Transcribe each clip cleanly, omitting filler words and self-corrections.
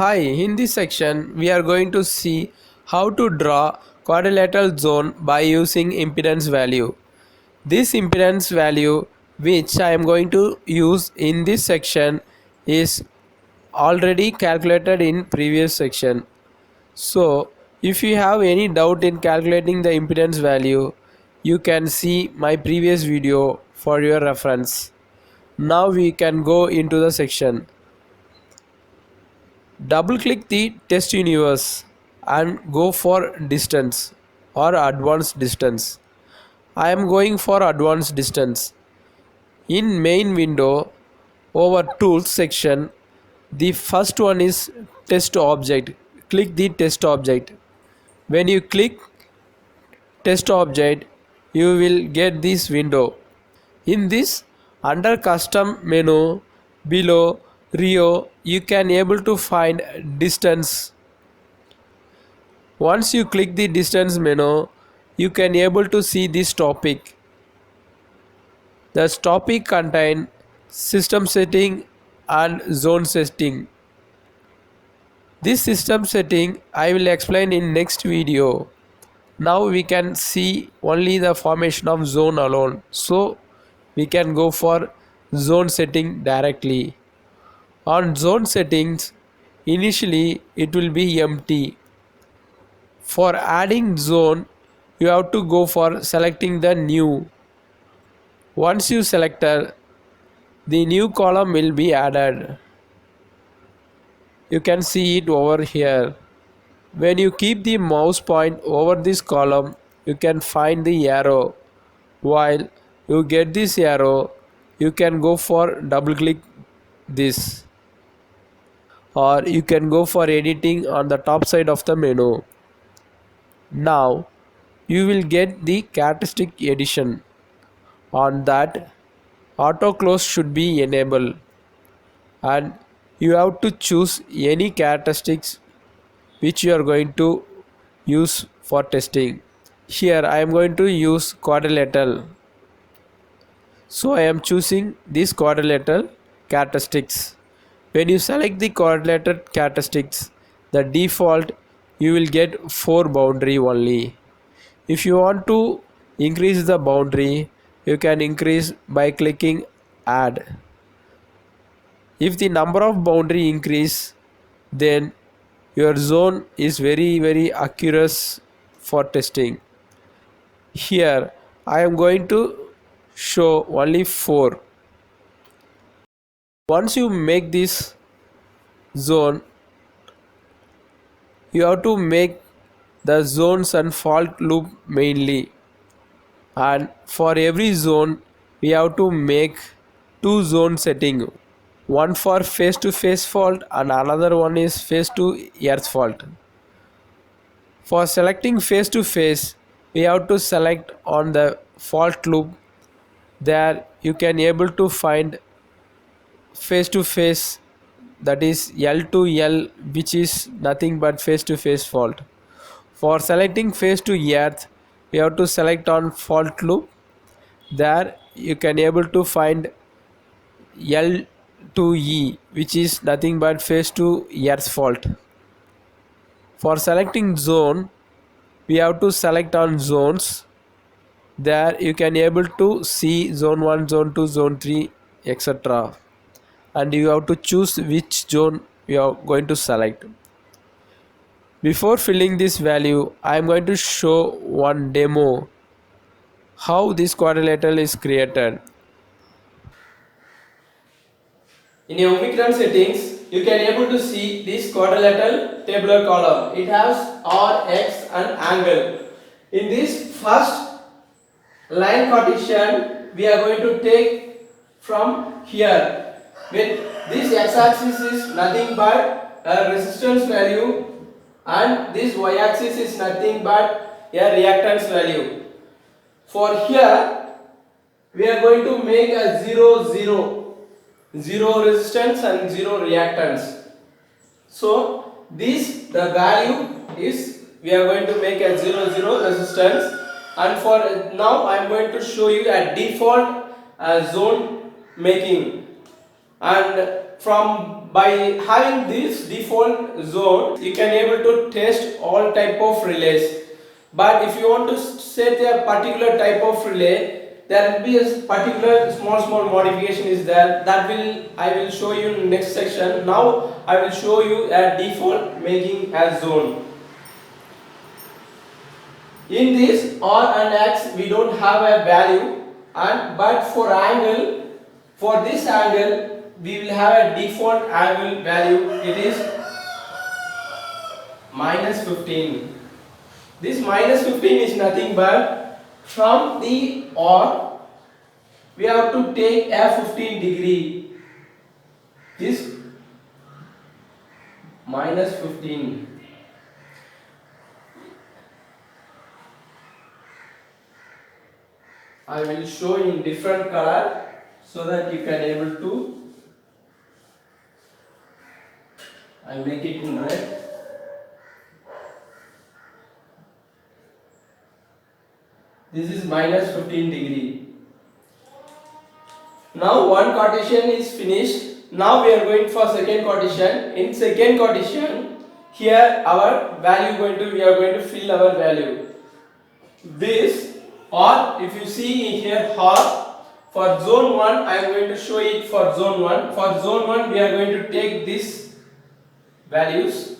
Hi, in this section we are going to see how to draw quadrilateral zone by using impedance value. This impedance value which I am going to use in this section is already calculated in previous section. So if you have any doubt in calculating the impedance value, you can see my previous video for your reference. Now we can go into the section. Double click the test universe and go for distance or advanced distance. I am going for advanced distance. In main window over tools section, the first one is test object. Click the test object. When you click test object, you will get this window. In this, under custom menu below Rio, you can able to find distance. Once you click the distance menu, you can able to see this topic. This topic contain system setting and zone setting. This system setting I will explain in next video. Now we can see only the formation of zone alone. So we can go for zone setting directly. On zone settings, initially it will be empty. For adding zone, you have to go for selecting the new. Once you selected, the new column will be added. You can see it over here. When you keep the mouse point over this column, you can find the arrow. While you get this arrow, you can go for double click this, or you can go for editing on the top side of the menu. Now you will get the characteristic edition. On that, auto close should be enabled, and you have to choose any characteristics which you are going to use for testing. Here I am going to use quadrilateral, so I am choosing these quadrilateral characteristics. When you select the quadrilateral characteristics, the default you will get 4 boundary only. If you want to increase the boundary, you can increase by clicking add. If the number of boundary increase, then your zone is very accurate for testing. Here I am going to show only 4. Once you make this zone, you have to make the zones and fault loop mainly, and for every zone we have to make 2 zone setting, one for face to face fault and another one is face to earth fault. For selecting face to face, we have to select on the fault loop. There you can able to find face to face, that is L to L, which is nothing but face to face fault. For selecting face to earth, we have to select on fault loop. There you can able to find L to E, which is nothing but face to earth fault. For selecting zone, we have to select on zones. There you can able to see zone 1, zone 2, zone 3, etc. And you have to choose which zone you are going to select. Before filling this value, I am going to show one demo how this quadrilateral is created. In your Omicron settings, you can able to see this quadrilateral tabular column. It has R, X and angle. In this first line Cartesian, we are going to take from here. When this x-axis is nothing but a resistance value and this y-axis is nothing but a reactance value. For here, we are going to make a 0 resistance and 0 reactance. So this the value is, we are going to make a 0 resistance, and for now I am going to show you a default zone making. And from by having this default zone, you can able to test all type of relays. But if you want to set a particular type of relay, there will be a particular small modification is there. That will I will show you in next section. Now I will show you a default making a zone. In this R and X we don't have a value, and but for angle, for this angle we will have a default angle value. It is minus 15. This minus 15 is nothing but from the R we have to take a 15 degree. This minus 15. I will show in different color so that you can able to. I make it in red. This is minus 15 degree. Now one Cartesian is finished. Now we are going for second Cartesian. In second Cartesian, here our value we are going to fill our value. This, or if you see here R, for zone 1 I am going to show it for zone 1. For zone 1 we are going to take this values.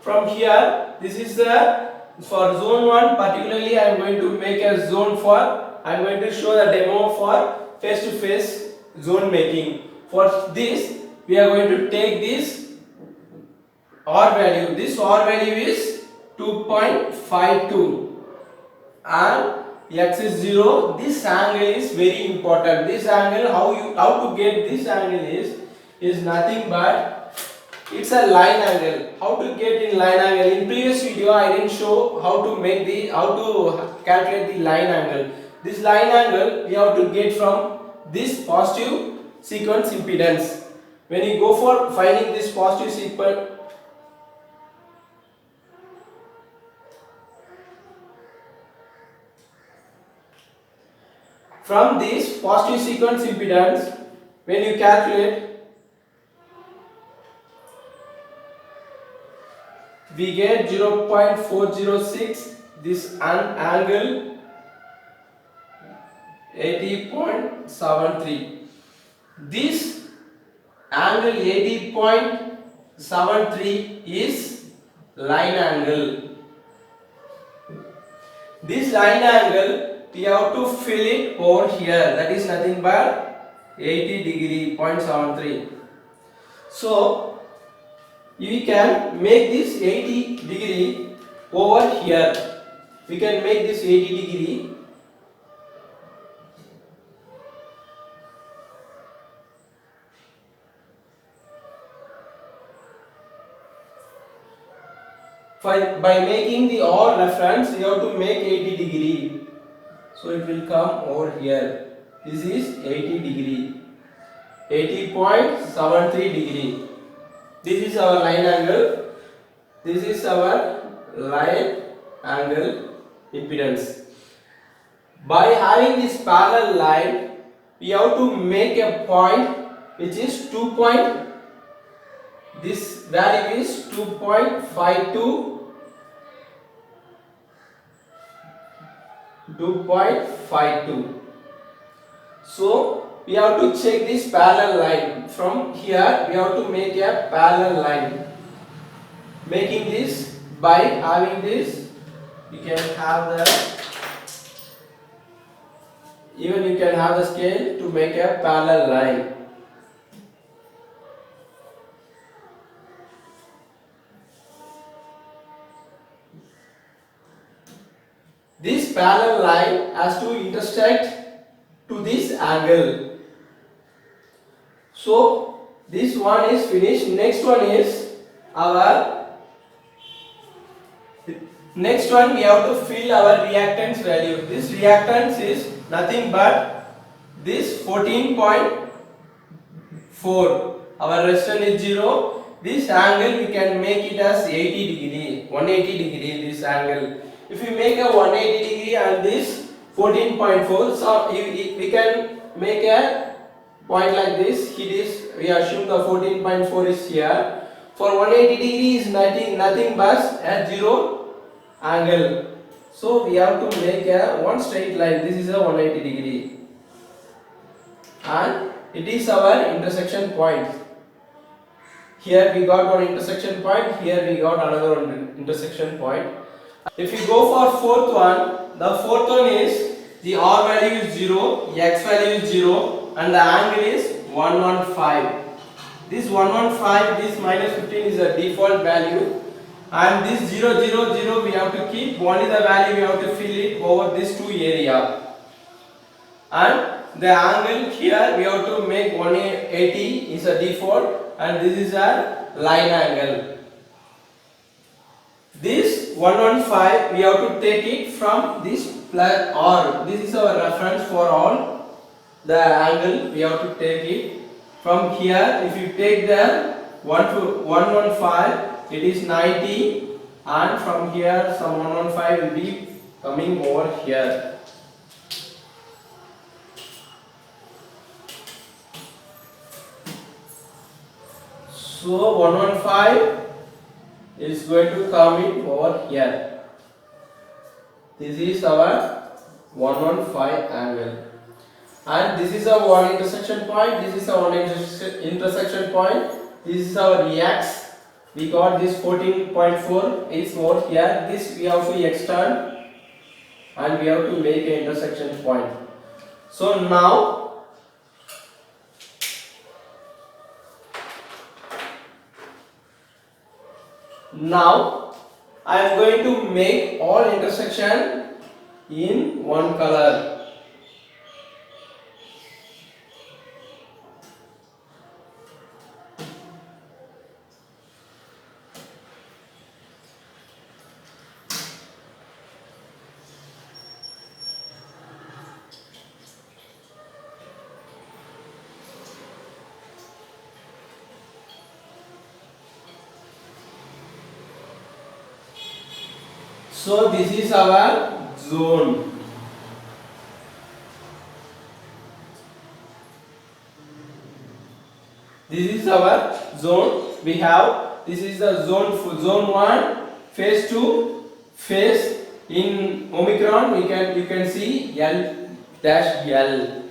From here, this is the for zone 1 particularly I am going to make a zone for, I am going to show the demo for face to face zone making. For this we are going to take this R value. This R value is 2.52 and X is 0. This angle is very important. This angle, how to get this angle is nothing but it's a line angle. How to get in line angle? In previous video I didn't show how to calculate the line angle. This line angle we have to get from this positive sequence impedance. When you go for finding this positive sequence, from this positive sequence impedance, when you calculate, we get 0.406. This angle 80.73. This angle 80.73 is line angle. This line angle we have to fill it over here. That is nothing but 80 degree 0.73. So we can make this 80 degree over here. We can make this 80 degree. By making the R reference, you have to make 80 degree. So it will come over here. This is 80 degree. 80.73 degree. This is our line angle. This is our line angle impedance. By having this parallel line, we have to make a point which is 2. This value is 2.52. 2.52. So we have to check this parallel line. From here we have to make a parallel line. Making this by having this, you can have the scale to make a parallel line. This parallel line has to intersect to this angle. So this one is finished. Next one we have to fill our reactance value. This reactance is nothing but this 14.4. Our resistance is 0. This angle we can make it as 80 degree, 180 degree this angle. If we make a 180 degree and this 14.4, so we can make a point like this. It is, we assume the 14.4 is here. For 180 degree is nothing but a zero angle. So we have to make a one straight line. This is a 180 degree, and it is our intersection point. Here we got one intersection point. Here we got another one intersection point. If you go for fourth one, the fourth one is the R value is 0, X value is 0, and the angle is 115. This 115, this minus 15 is a default value, and this 0, 0, 0 we have to keep, only the value we have to fill it over this two area. And the angle here we have to make 180 is a default, and this is a line angle. This 115 we have to take it from this plus R. This is our reference for all the angle. We have to take it from here. If you take the 115, it is 90, and from here some 115 will be coming over here. So 115 is going to come in over here. This is our 115 angle, and this is our one intersection point. This is our one intersection point. This is our X. We got this 14.4 is over here. This we have to extend, and we have to make an intersection point. So now I am going to make all intersection in one color. So this is our zone. This is our zone. We have, this is the zone 1, phase 2, phase in Omicron you can see L dash L.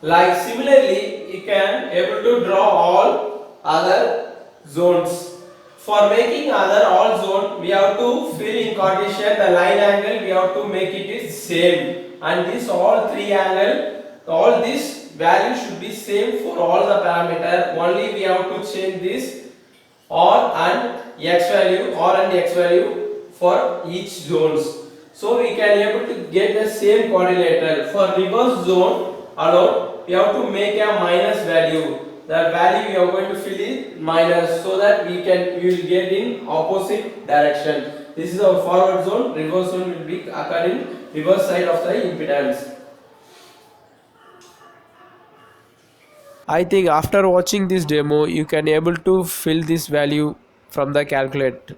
Like similarly, you can able to draw all other zones. For making other all zone, we have to fill in Cartesian the line angle. We have to make it is same, and this all three angle, all this value should be same for all the parameter. Only we have to change this R and X value for each zones. So we can able to get the same quadrilateral. For reverse zone alone, we have to make a minus value. The value we are going to fill is minus, so that we will get in opposite direction. This is our forward zone. Reverse zone will be occur in reverse side of the impedance. I think after watching this demo, you can able to fill this value from the calculator.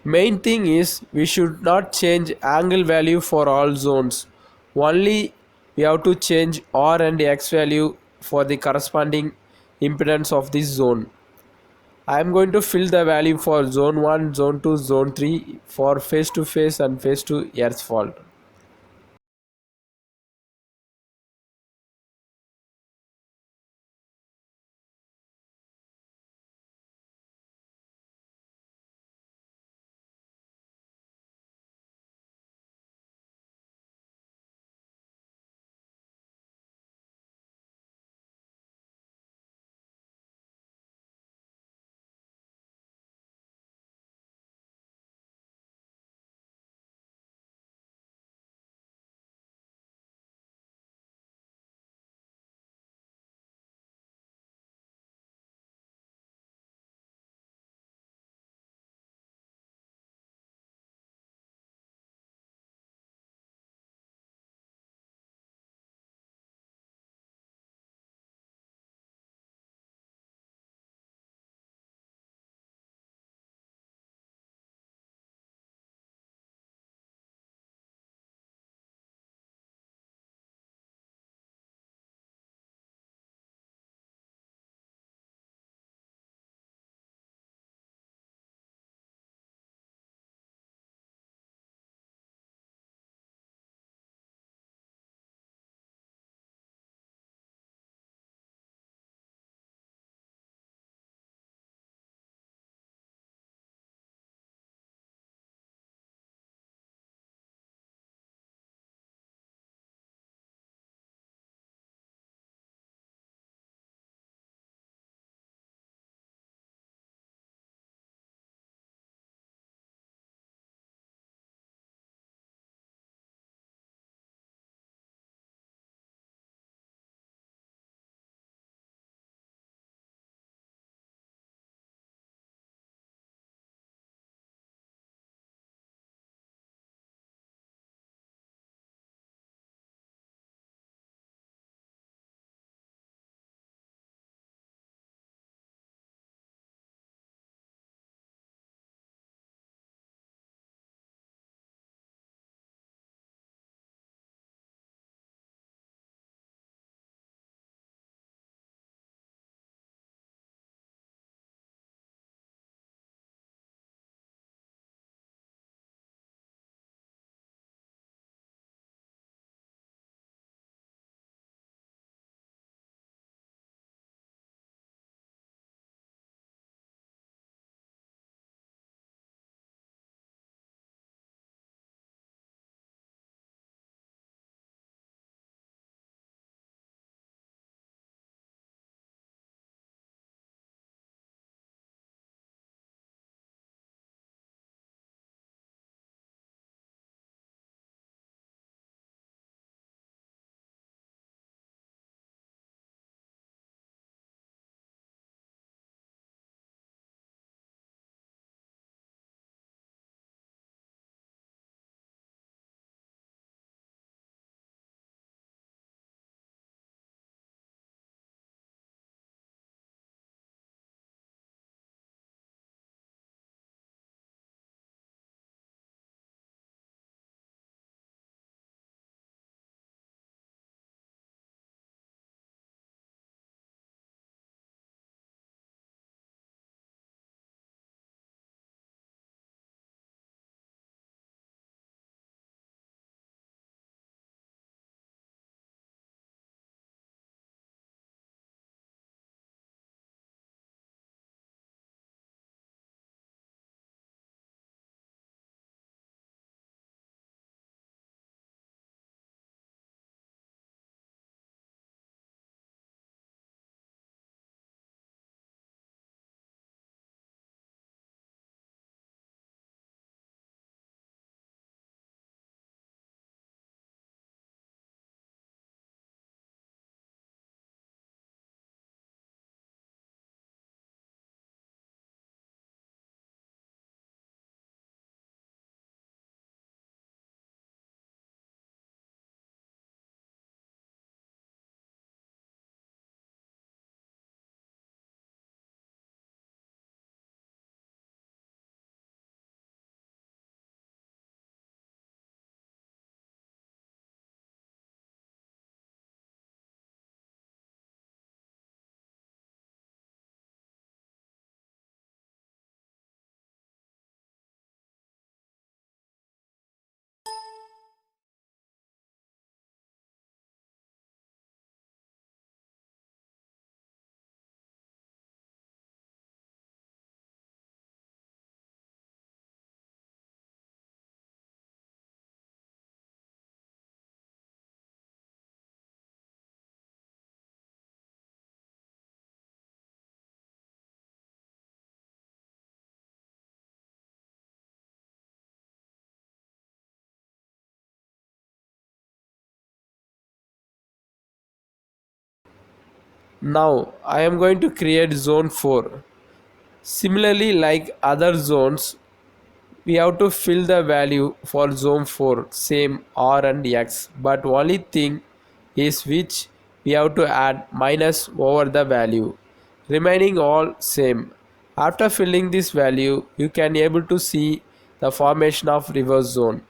Main thing is we should not change angle value for all zones. Only we have to change R and X value for the corresponding impedance of this zone. I am going to fill the value for zone 1, zone 2, zone 3 for face to face and face to earth fault. Now I am going to create zone 4. Similarly, like other zones, we have to fill the value for zone 4 same r and x, but only thing is which we have to add minus over the value, remaining all same. After filling this value, you can able to see the formation of reverse zone.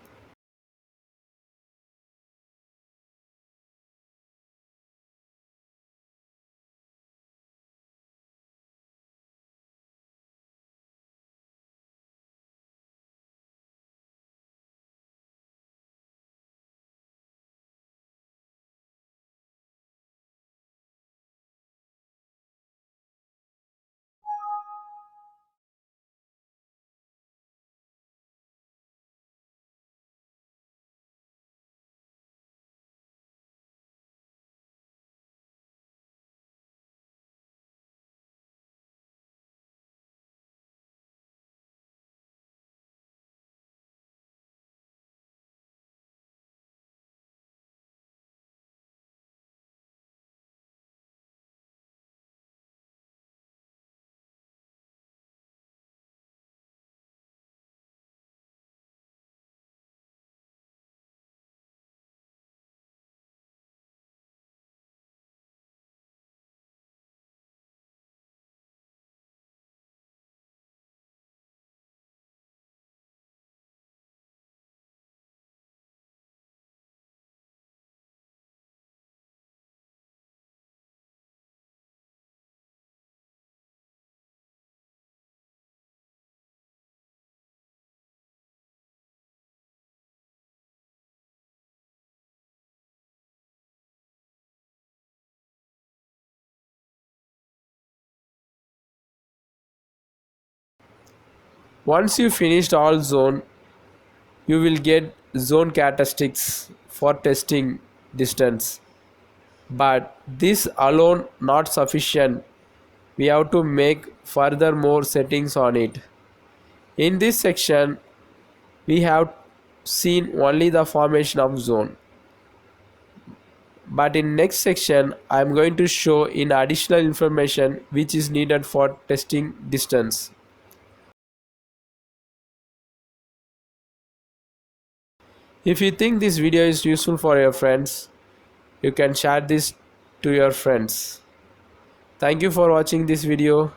Once you finished all zone, you will get zone characteristics for testing distance. But this alone not sufficient. We have to make further more settings on it. In this section, we have seen only the formation of zone. But in next section, I am going to show in additional information which is needed for testing distance. If you think this video is useful for your friends, you can share this to your friends. Thank you for watching this video.